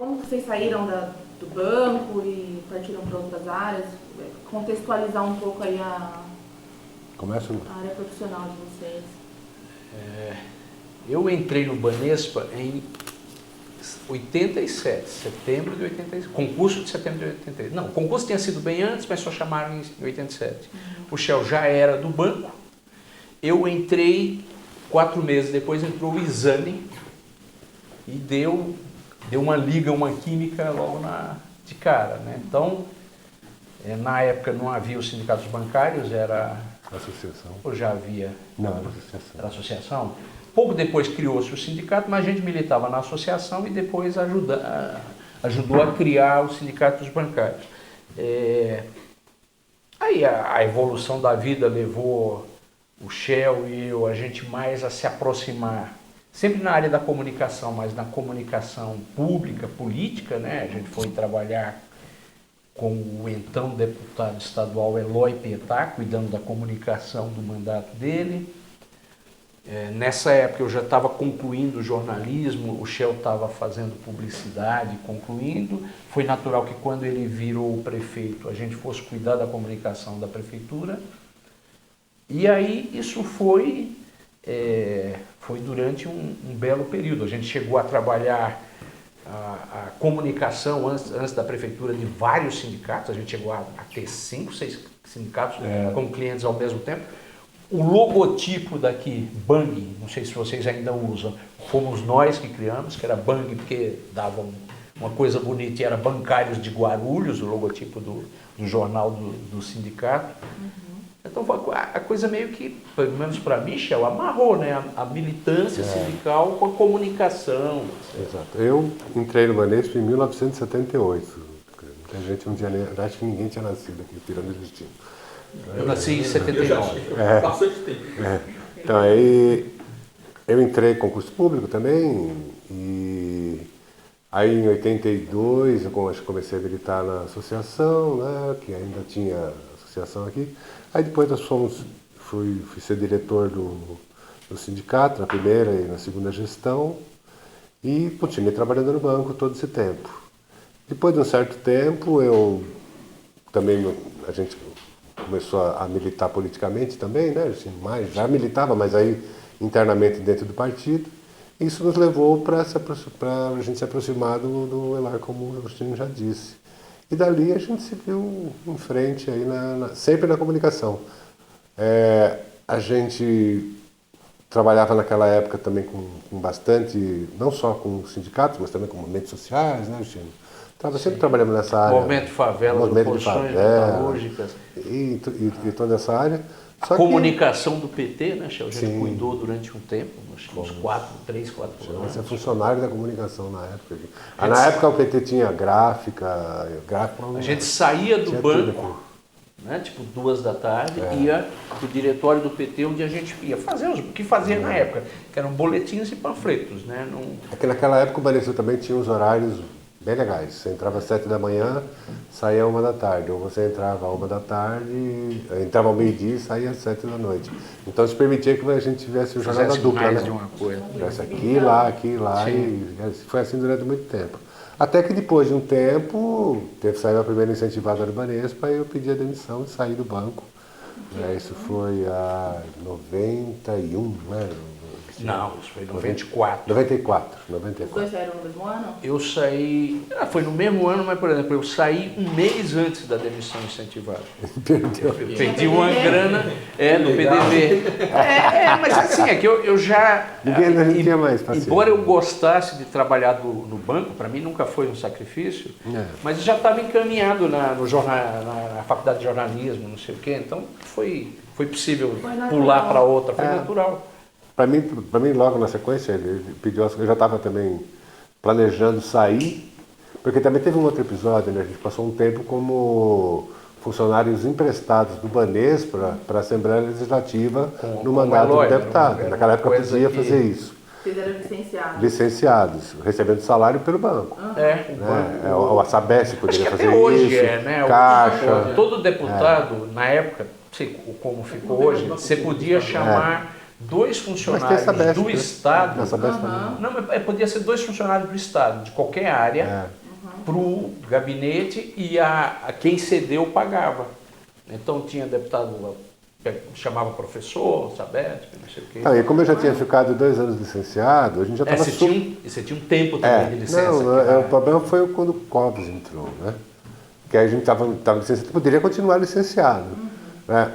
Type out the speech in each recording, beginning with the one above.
como vocês saíram do banco e partiram para outras áreas? Contextualizar um pouco aí a área profissional de vocês. Eu entrei no Banespa em 87, setembro de 87, concurso de setembro de 83. Não, o concurso tinha sido bem antes, mas só chamaram em 87. O Shell já era do banco. Eu entrei, 4 meses depois entrou o Izani e deu uma liga, uma química logo de cara, né? Então, na época não havia os sindicatos bancários, era... Associação. Ou já havia? Não, era associação. Era associação. Pouco depois criou-se o sindicato, mas a gente militava na associação e depois ajudou a criar os sindicatos bancários. Aí a evolução da vida levou o Shell e a gente mais a se aproximar, sempre na área da comunicação, mas na comunicação pública, política, né? A gente foi trabalhar com o então deputado estadual Eloy Pietá, cuidando da comunicação do mandato dele. Nessa época eu já estava concluindo o jornalismo, o Shell estava fazendo publicidade, concluindo. Foi natural que quando ele virou o prefeito, a gente fosse cuidar da comunicação da prefeitura. E aí isso foi durante um belo período. A gente chegou a trabalhar a comunicação antes da prefeitura de vários sindicatos. A gente chegou a ter 5, 6 sindicatos com clientes ao mesmo tempo. O logotipo daqui, Bang, não sei se vocês ainda usam, fomos nós que criamos, que era Bang porque dava uma coisa bonita e era Bancários de Guarulhos, o logotipo do jornal do sindicato. Então a coisa meio que, pelo menos para mim, Shell, amarrou, né? A militância sindical com a comunicação. Exato. Eu entrei no Banespa em 1978. Muita gente não tinha nem... Acho que ninguém tinha nascido aqui, tirando o Justino. Eu nasci em 79. Bastante tempo. Então aí eu entrei em concurso público também e aí em 82 eu comecei a militar na associação, né, que ainda tinha associação aqui. Aí depois fui ser diretor do sindicato na primeira e na segunda gestão e continuei trabalhando no banco todo esse tempo. Depois de um certo tempo a gente começou a militar politicamente também, né? Assim, já militava, mas aí internamente dentro do partido. Isso nos levou para a gente se aproximar do ELAR, como o Agostinho já disse. E dali a gente seguiu em frente, aí sempre na comunicação. A gente trabalhava naquela época também com bastante, não só com sindicatos, mas também com movimentos sociais, né, Agostinho? Estava sempre trabalhando nessa área. Movimento de favela, posições metalúrgicas. E toda essa área. A comunicação do PT, né, Shell? A gente cuidou durante um tempo, uns 3, 4 anos. Você é funcionário da comunicação na época. Na época o PT tinha gráfica. A gente saía do banco, né, tipo 2 da tarde, ia para o diretório do PT, onde a gente ia fazer o que fazia na época, que eram boletins e panfletos. Né? É que naquela época o Banespa também tinha os horários bem legais. Você entrava às 7 da manhã, saía às 1 da tarde. Ou você entrava às 1 da tarde, entrava ao meio-dia e saía às 7 da noite. Então isso permitia que a gente tivesse o jornada dupla, né? De uma coisa. Tivesse aqui, lá, e foi assim durante muito tempo. Até que depois de um tempo, saiu a primeira incentivada do Banespa e eu pedi a demissão e saí do banco. Isso foi a 91, né? Não, isso foi em 94. 94. Os dois saíram no mesmo ano? Eu saí... foi no mesmo ano, mas, por exemplo, eu saí um mês antes da demissão incentivada. Perdeu. Perdi uma grana no PDV. Mas assim, é que eu já... Ninguém tinha mais paciência. Embora eu gostasse de trabalhar no banco, para mim nunca foi um sacrifício, mas já estava encaminhado na faculdade de jornalismo, não sei o quê, então foi possível pular para outra, foi natural. Para mim, logo na sequência, ele pediu, eu já estava também planejando sair, porque também teve um outro episódio, né? A gente passou um tempo como funcionários emprestados do Banespa para a Assembleia Legislativa no mandato do deputado. Naquela época podia fazer isso. Vocês eram licenciados? Licenciados, recebendo salário pelo banco. A Sabesp poderia fazer até hoje isso, né? Caixa. Todo deputado, na época, não sei como ficou hoje, você podia chamar 2 funcionários do Estado. Não, podia ser 2 funcionários do Estado, de qualquer área, para o gabinete, e a quem cedeu pagava. Então tinha deputado, chamava professor, Sabete, não sei o quê. E como eu já tinha ficado 2 anos licenciado, a gente já estava... Você tinha um tempo também de licença. O problema foi quando o Covas entrou, né? Que aí a gente estava licenciado, poderia continuar licenciado. Né?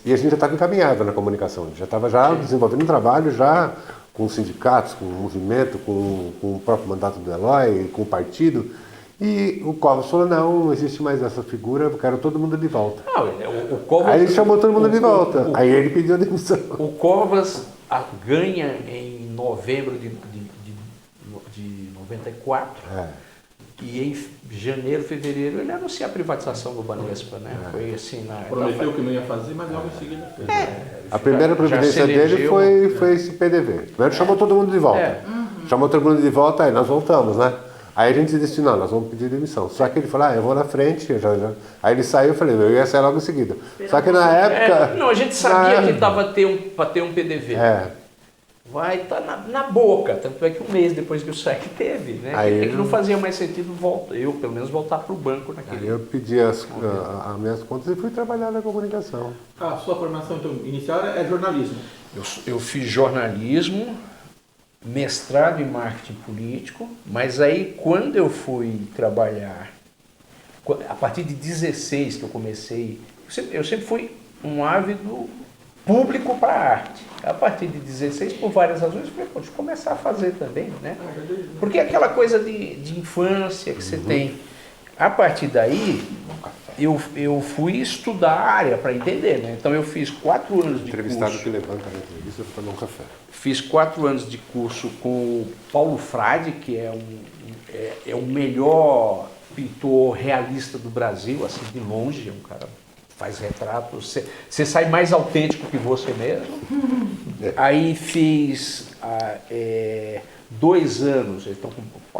E a gente já estava encaminhado na comunicação, já estava desenvolvendo um trabalho já com os sindicatos, com o movimento, com o próprio mandato do Eloy, com o partido. E o Covas falou, não existe mais essa figura, eu quero todo mundo de volta. Aí ele chamou todo mundo de volta, aí ele pediu a demissão. O Covas ganha em novembro de 94, e em janeiro, fevereiro, ele anuncia a privatização do Banespa, né? Foi assim, prometeu que não ia fazer, mas logo em seguida fez. A primeira providência dele foi esse PDV. Primeiro chamou todo mundo de volta. Chamou todo mundo de volta, aí nós voltamos, né? Aí a gente disse, não, nós vamos pedir demissão. Só que ele falou, eu vou na frente. Aí ele saiu, eu falei, eu ia sair logo em seguida. Só que na época... Não, a gente sabia que estava para ter um PDV. Vai estar na boca, tanto é que 1 mês depois que o SEC teve, né? É que não fazia mais sentido eu pelo menos voltar para o banco naquele. Aí eu pedi as minhas contas e fui trabalhar na comunicação. A sua formação então, inicial é jornalismo? Eu fiz jornalismo, mestrado em marketing político, mas aí quando eu fui trabalhar, a partir de 16 que eu comecei, eu sempre fui um ávido público para a arte. A partir de 16, por várias razões, eu falei, deixa eu começar a fazer também, né? Porque é aquela coisa de infância que você tem. A partir daí, eu fui estudar a área para entender, né? Então eu fiz 4 anos de entrevistado curso. que levanta na entrevista para tomar um café. Fiz 4 anos de curso com o Paulo Frade, que é o melhor pintor realista do Brasil, assim, de longe, é um cara faz retrato, você sai mais autêntico que você mesmo. Aí fiz 2 anos, então,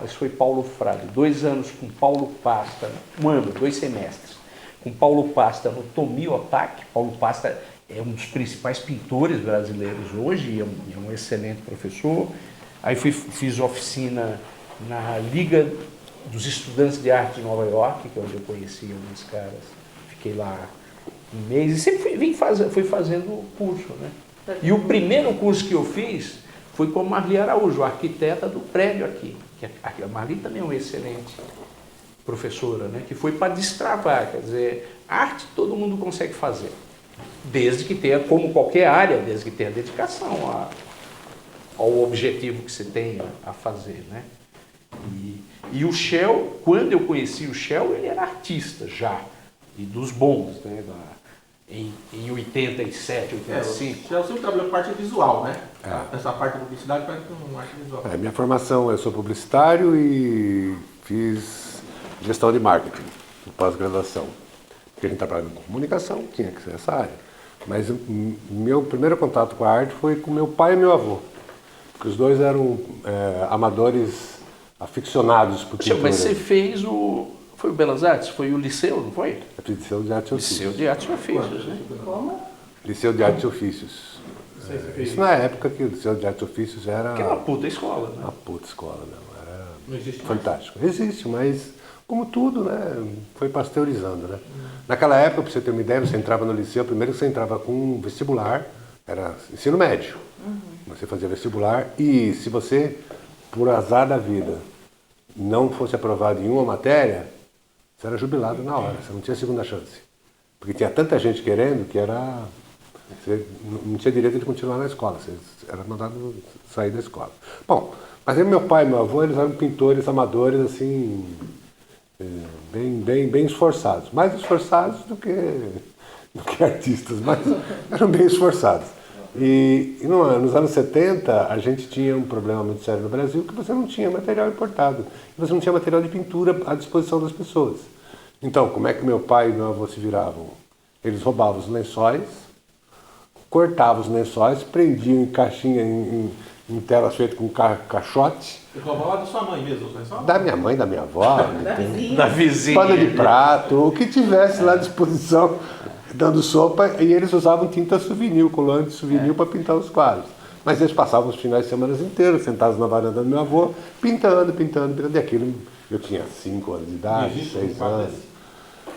isso foi Paulo Frade, 2 anos com Paulo Pasta, 1 ano, 2 semestres, com Paulo Pasta no Tomio Otaki. Paulo Pasta é um dos principais pintores brasileiros hoje, é um excelente professor. Aí fiz oficina na Liga dos Estudantes de Arte de Nova York, que é onde eu conheci alguns caras, fiquei lá 1 mês e sempre fui fazendo curso, né? E o primeiro curso que eu fiz foi com a Marli Araújo, a arquiteta do prédio aqui. A Marli também é uma excelente professora, né? Que foi para destravar, quer dizer, arte todo mundo consegue fazer, desde que tenha, como qualquer área, desde que tenha dedicação ao objetivo que você tem a fazer, né? E o Shell, quando eu conheci o Shell, ele era artista já, e dos bons, né? Em 87, 85. O Shell sempre trabalhou parte visual, né? Essa parte de publicidade parece uma arte visual. Minha formação, eu sou publicitário e fiz gestão de marketing, pós-graduação. Porque a gente trabalha com comunicação, tinha que ser essa área. Mas o meu primeiro contato com a arte foi com meu pai e meu avô. Porque os dois eram amadores aficionados por pintura. Mas você fez foi o Belas Artes? Foi o Liceu, não foi? Liceu de Artes e Ofícios. Liceu de Artes e Ofícios, né? Como? Liceu de Artes e Ofícios. Isso na época que o Liceu de Artes e Ofícios era... Que é uma puta escola, né? Uma puta escola, não. Era não existe fantástico. Mais. Existe, mas como tudo, né? Foi pasteurizando, né? Naquela época, para você ter uma ideia, você entrava no liceu, primeiro você entrava com vestibular, era ensino médio. Você fazia vestibular e se você, por azar da vida, não fosse aprovado em uma matéria, você era jubilado na hora, você não tinha segunda chance. Porque tinha tanta gente querendo que você não tinha direito de continuar na escola, você era mandado sair da escola. Bom, mas aí meu pai e meu avô, eles eram pintores amadores, assim, bem esforçados. Mais esforçados do que artistas, mas eram bem esforçados. E nos anos 70, a gente tinha um problema muito sério no Brasil, que você não tinha material importado. Você não tinha material de pintura à disposição das pessoas. Então, como é que meu pai e meu avô se viravam? Eles roubavam os lençóis, cortavam os lençóis, prendiam em caixinha, em telas feitas com caixote. Você roubava da sua mãe mesmo os lençóis? Da minha mãe, da minha avó. Da vizinha. Da vizinha. Pano de prato, o que tivesse lá à disposição. dando sopa, e eles usavam tinta souvenir, colante souvenir para pintar os quadros. Mas eles passavam os finais de semana inteiros sentados na varanda do meu avô, pintando. E aquilo, eu tinha 5 anos de idade, 6 anos.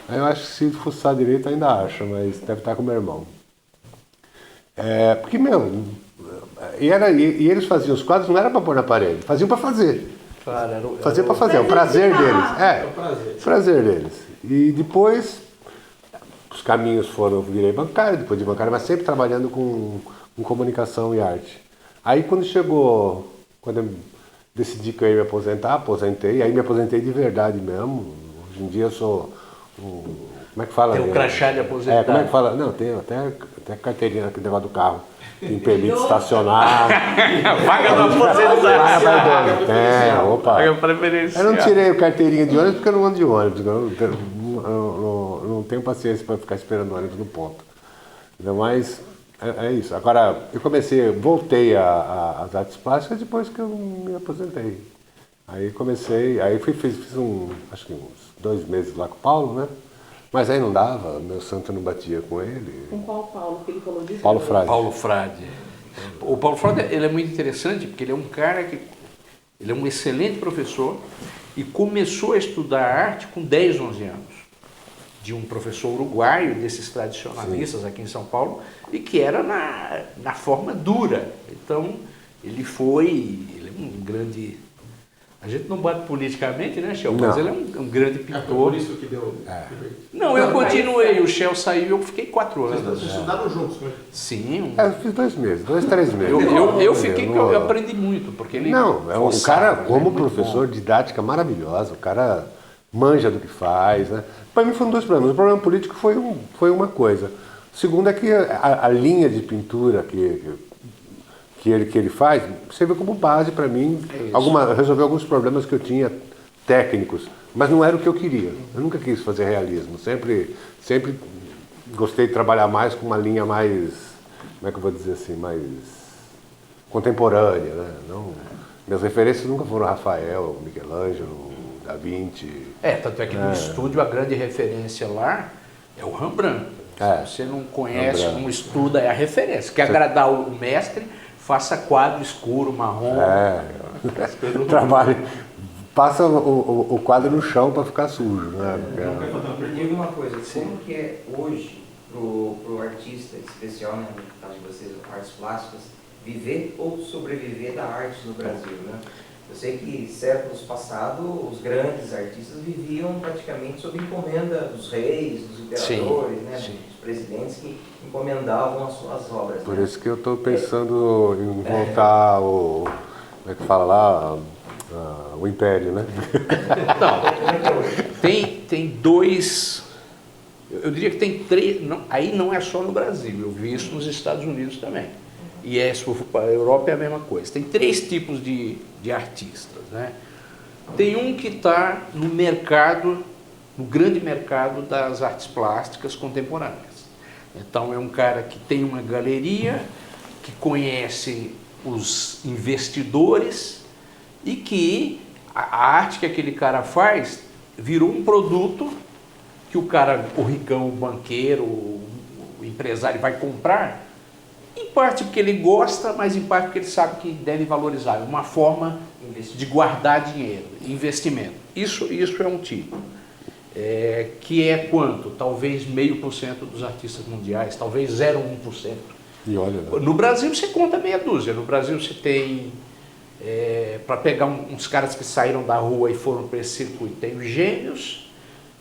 Aí eu acho que se fuçar direito ainda acha, mas deve estar com meu irmão. Porque, e eles faziam os quadros, não era para pôr na parede, faziam para fazer. Fazia para fazer, é o prazer deles. O prazer deles. E depois, os caminhos foram, eu virei bancário, depois de bancário, mas sempre trabalhando com comunicação e arte. Aí quando eu decidi que eu ia me aposentar, aposentei, aí me aposentei de verdade mesmo. Hoje em dia eu sou como é que fala? Tem um crachá de aposentado. Como é que fala? Não, tem até carteirinha aqui negócio do carro. Tem permite estacionar. Vaga do aposentado. Opa. Preferencial. Eu não tirei carteirinha de ônibus porque eu não ando de ônibus. Eu não tenho paciência para ficar esperando o ônibus no ponto. Mas é isso. Agora, voltei às artes plásticas depois que eu me aposentei. Aí fiz acho que uns 2 meses lá com o Paulo, né? Mas aí não dava, meu santo não batia com ele. Com qual Paulo que ele falou disso? Paulo Frade. Paulo Frade. O Paulo Frade, ele é muito interessante porque ele é um cara ele é um excelente professor e começou a estudar arte com 10, 11 anos. De um professor uruguaio, desses tradicionalistas aqui em São Paulo, e que era na forma dura. Então, ele é um grande... A gente não bate politicamente, né, Shell? Mas ele é um grande pintor. Por isso que deu... Não, eu continuei. O Shell saiu e eu fiquei 4 anos. Vocês estudaram juntos, né? Sim. Eu fiz 2 meses, 2, 3 meses. Eu aprendi muito, porque ele... Não, é um cara, como professor, didática maravilhosa, o cara manja do que faz, né? Para mim foram 2 problemas. O problema político foi uma coisa. O segundo é que a linha de pintura que ele faz serviu como base para mim, resolver alguns problemas que eu tinha técnicos, mas não era o que eu queria. Eu nunca quis fazer realismo, sempre gostei de trabalhar mais com uma linha mais, como é que eu vou dizer assim, mais contemporânea, né? Minhas referências nunca foram Rafael, Michelangelo, Da Vinci. Tanto é que no estúdio a grande referência lá é o Rembrandt. Se você não conhece, não estuda, é a referência. Quer agradar o mestre, faça quadro escuro, marrom. Trabalho. Passa o quadro no chão para ficar sujo, né? Me diga uma coisa, como que é hoje pro artista, especial, né, no caso de vocês, artes plásticas, viver ou sobreviver da arte no Brasil, né? Eu sei que séculos passados os grandes artistas viviam praticamente sob encomenda dos reis, dos imperadores, né, dos presidentes que encomendavam as suas obras. Por isso que eu estou pensando em voltar como é que fala lá, o Império, né? Não, tem 2, eu diria que tem 3, aí não é só no Brasil, eu vi isso nos Estados Unidos também. E a Europa é a mesma coisa. Tem 3 tipos de artistas, né? Tem um que está no mercado, no grande mercado das artes plásticas contemporâneas. Então é um cara que tem uma galeria, que conhece os investidores e que a arte que aquele cara faz virou um produto que o ricão, o banqueiro, o empresário vai comprar. Em parte porque ele gosta, mas em parte porque ele sabe que deve valorizar. É uma forma de guardar dinheiro, investimento. Isso é um tipo. Que é quanto? Talvez 0,5% dos artistas mundiais, talvez 0,1%. E olha, né? No Brasil você conta meia dúzia. No Brasil você tem, para pegar uns caras que saíram da rua e foram para esse circuito, tem os Gêmeos,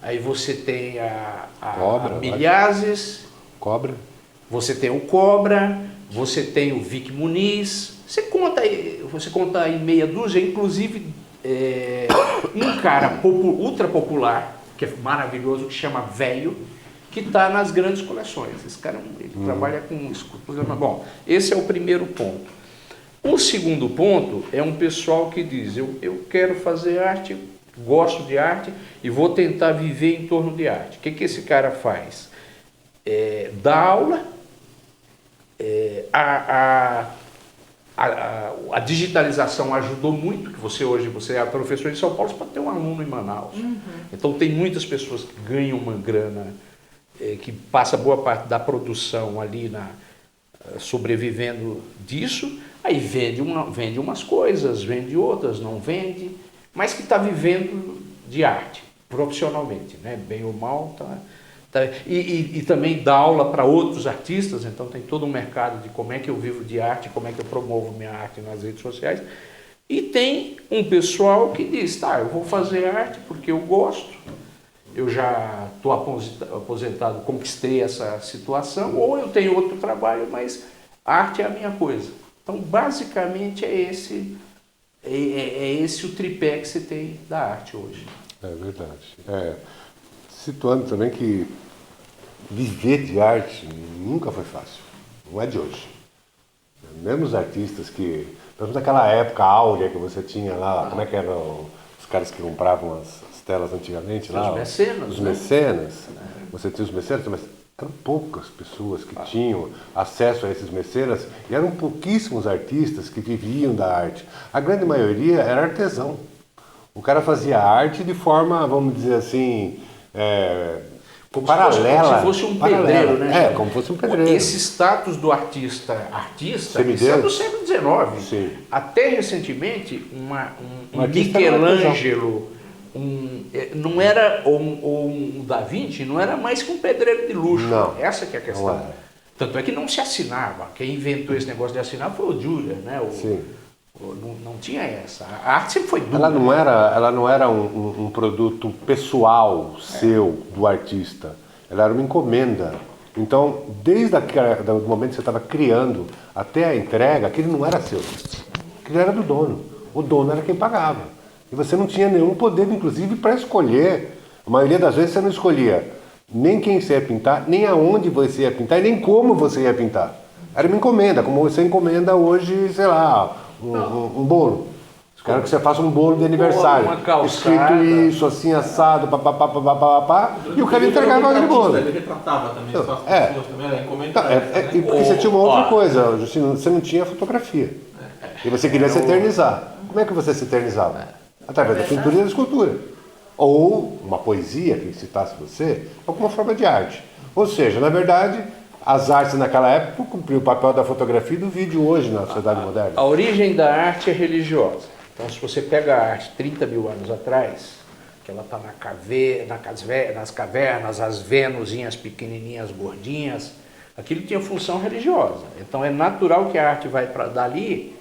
aí você tem a Milhazes, Cobra. Você tem o Cobra, você tem o Vic Muniz, você conta aí meia dúzia, inclusive um cara ultra popular, que é maravilhoso, que chama Velho, que está nas grandes coleções. Esse cara ele trabalha com escultura. Bom, esse é o primeiro ponto. O segundo ponto é um pessoal que diz, eu quero fazer arte, gosto de arte e vou tentar viver em torno de arte. O que esse cara faz? Dá aula, a digitalização ajudou muito, que você é professor em São Paulo, você pode ter um aluno em Manaus. Então tem muitas pessoas que ganham uma grana que passa boa parte da produção ali sobrevivendo disso, aí vende umas coisas, vende outras, não vende, mas que está vivendo de arte, profissionalmente, né? Bem ou mal, e também dá aula para outros artistas, então tem todo um mercado de como é que eu vivo de arte, como é que eu promovo minha arte nas redes sociais. E tem um pessoal que diz, tá, eu vou fazer arte porque eu gosto, eu já estou aposentado, conquistei essa situação, ou eu tenho outro trabalho, mas arte é a minha coisa. Então, basicamente, é esse o tripé que você tem da arte hoje. É verdade. Situando também que viver de arte nunca foi fácil, não é de hoje. Mesmo os artistas que, pelo menos naquela época áurea que você tinha lá, como é que eram os caras que compravam as telas antigamente lá? Os mecenas. Os mecenas. Você tinha os mecenas, mas eram poucas pessoas que tinham acesso a esses mecenas e eram pouquíssimos artistas que viviam da arte. A grande maioria era artesão. O cara fazia arte de forma, vamos dizer assim, paralela. Como se fosse um pedreiro, né? Como se fosse um pedreiro. Esse status do artista isso é do século XIX. Sim. Até recentemente, um artista Michelangelo, não era, ou um Da Vinci, não era mais que um pedreiro de luxo. Não. Essa que é a questão. Tanto é que não se assinava. Quem inventou esse negócio de assinar foi o Dürer, né? Sim. Não tinha essa. A arte sempre foi dura. Ela não era um produto pessoal seu, do artista. Ela era uma encomenda. Então, desde o momento que você estava criando até a entrega, aquilo não era seu. Aquilo era do dono. O dono era quem pagava. E você não tinha nenhum poder, inclusive, para escolher. A maioria das vezes você não escolhia nem quem você ia pintar, nem aonde você ia pintar, e nem como você ia pintar. Era uma encomenda, como você encomenda hoje, sei lá, um bolo. Quero que você faça um bolo de aniversário. Uma calçada. Escrito isso, assim, assado, papapá, e o cara entregava aquele bolo. Ele retratava também só as pessoas, também era encomendado. Porque você tinha uma outra coisa, Justino, você não tinha fotografia. E você queria se eternizar. Como é que você se eternizava? Através da pintura e da escultura. Ou uma poesia que citasse você, alguma forma de arte. Ou seja, na verdade, as artes naquela época cumpriam o papel da fotografia e do vídeo hoje na sociedade moderna. A origem da arte é religiosa. Então, se você pega a arte 30 mil anos atrás, que ela está nas cavernas, as Vénusinhas pequenininhas, gordinhas, aquilo tinha função religiosa. Então, é natural que a arte vai para dali,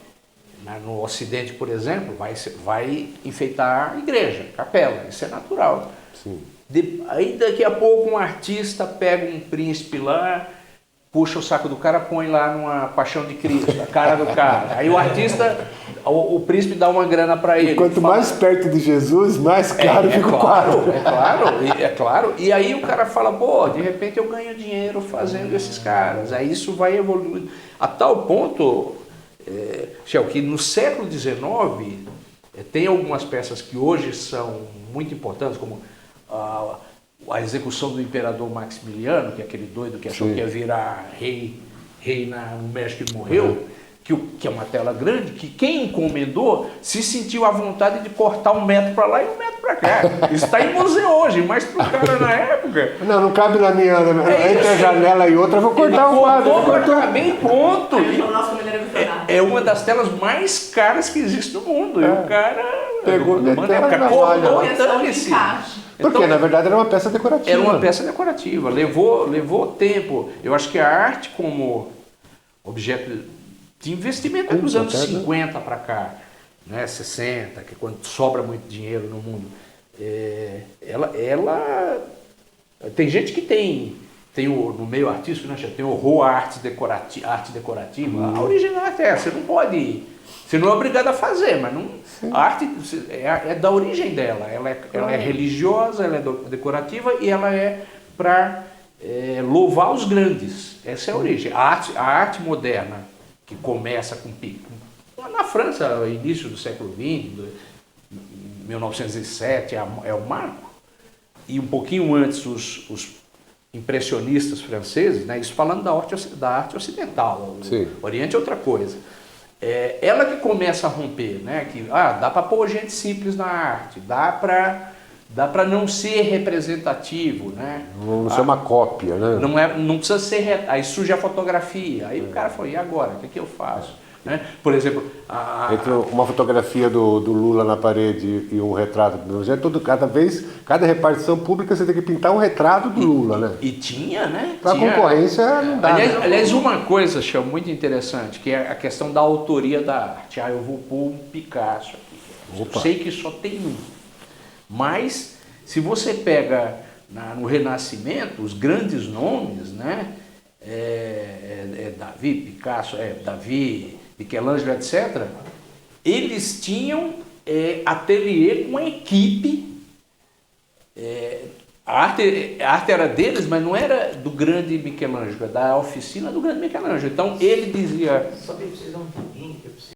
no Ocidente, por exemplo, vai enfeitar a igreja, a capela. Isso é natural. Sim. Aí, daqui a pouco, um artista pega um príncipe lá, puxa o saco do cara, põe lá numa Paixão de Cristo, a cara do cara. Aí o artista, o príncipe dá uma grana para ele. E quanto mais perto de Jesus, mais caro fica o quadro. É claro. E aí o cara fala, pô, de repente eu ganho dinheiro fazendo esses caras. Aí isso vai evoluindo. A tal ponto, que no século XIX, tem algumas peças que hoje são muito importantes, como a execução do imperador Maximiliano, que é aquele doido que achou que ia virar rei no México e morreu, que é uma tela grande, que quem encomendou se sentiu à vontade de cortar 1 metro para lá e 1 metro para cá. Isso está em museu hoje, mas para o cara na época... Não cabe na minha... entre a janela e outra, eu vou cortar o quadro. Cortar bem, ponto. É uma das telas mais caras que existe no mundo. E o cara... Pegou, porque, na verdade, era uma peça decorativa. Era uma peça decorativa. Levou tempo. Eu acho que a arte como objeto de investimento é dos anos 50 para cá, né, 60, que é quando sobra muito dinheiro no mundo. Ela tem gente que tem no meio artístico, né, tem horror à arte decorativa. A origem da arte é essa. Você não é obrigado a fazer, mas a arte é da origem dela. Ela é religiosa, ela é decorativa e ela é para louvar os grandes. Essa é a origem. A arte moderna, que começa na França, início do século XX, 1907, é o marco. E um pouquinho antes, os impressionistas franceses, né, isso falando da arte ocidental. O Oriente é outra coisa. Ela que começa a romper, né? Que dá para pôr gente simples na arte, dá dá para não ser representativo, né? Não ser uma cópia, né? Não precisa ser, aí surge a fotografia, aí o cara falou, e agora, o que eu faço? Né? Por exemplo, entre uma fotografia do Lula na parede e um retrato do cada repartição pública você tem que pintar um retrato do Lula, né? E tinha, né? Para concorrência não dá. Aliás, uma coisa, Chão, muito interessante, que é a questão da autoria da arte. Eu vou pôr um Picasso aqui. Eu sei que só tem um. Mas, se você pega no Renascimento, os grandes nomes, né? Davi, Picasso, Davi, Michelangelo, etc., eles tinham ateliê com a equipe. A arte era deles, mas não era do grande Michelangelo, era da oficina do grande Michelangelo. Então ele dizia... Só para precisar um pouquinho,